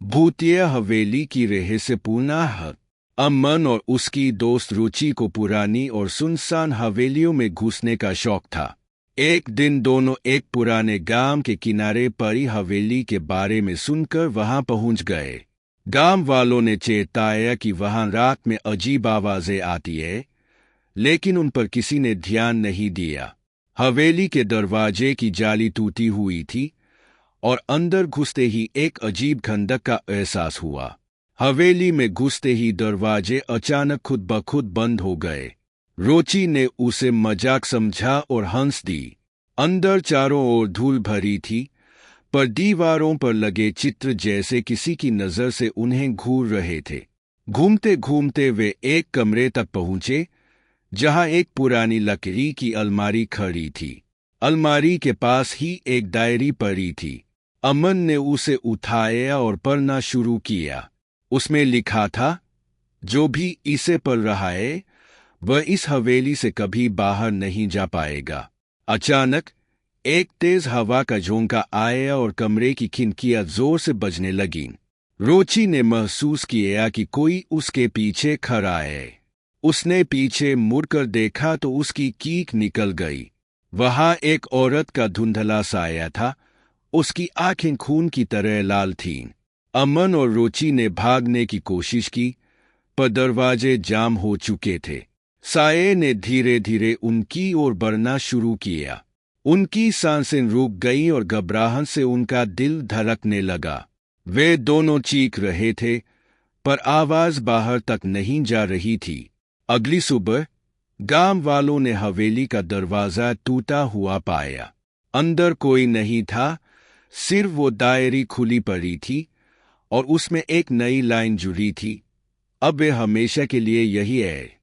भूतिया हवेली की रहस्यपूर्ण हद। अमन और उसकी दोस्त रुचि को पुरानी और सुनसान हवेलियों में घुसने का शौक था। एक दिन दोनों एक पुराने गांव के किनारे पड़ी हवेली के बारे में सुनकर वहां पहुंच गए। गांव वालों ने चेताया कि वहां रात में अजीब आवाजें आती है, लेकिन उन पर किसी ने ध्यान नहीं दिया। हवेली के दरवाजे की जाली टूटी हुई थी और अंदर घुसते ही एक अजीब खंडक का एहसास हुआ। हवेली में घुसते ही दरवाजे अचानक खुद ब खुद बंद हो गए। रुचि ने उसे मजाक समझा और हंस दी। अंदर चारों ओर धूल भरी थी, पर दीवारों पर लगे चित्र जैसे किसी की नजर से उन्हें घूर रहे थे। घूमते घूमते वे एक कमरे तक पहुंचे, जहां एक पुरानी लकड़ी की अलमारी खड़ी थी। अलमारी के पास ही एक डायरी पड़ी थी। अमन ने उसे उठाया और पढ़ना शुरू किया। उसमें लिखा था, जो भी इसे पढ़ रहा है वह इस हवेली से कभी बाहर नहीं जा पाएगा। अचानक एक तेज हवा का झोंका आया और कमरे की खिड़कियां जोर से बजने लगीं। रुचि ने महसूस किया कि कोई उसके पीछे खड़ा है। उसने पीछे मुड़कर देखा तो उसकी कीक निकल गई। वहां एक औरत का धुंधला साया था। उसकी आंखें खून की तरह लाल थीं। अमन और रुचि ने भागने की कोशिश की, पर दरवाजे जाम हो चुके थे। साये ने धीरे धीरे उनकी ओर बढ़ना शुरू किया। उनकी सांसें रुक गईं और घबराहट से उनका दिल धड़कने लगा। वे दोनों चीख रहे थे, पर आवाज बाहर तक नहीं जा रही थी। अगली सुबह गांव वालों ने हवेली का दरवाजा टूटा हुआ पाया। अंदर कोई नहीं था, सिर्फ वो डायरी खुली पड़ी थी और उसमें एक नई लाइन जुड़ी थी, अब वे हमेशा के लिए यही है।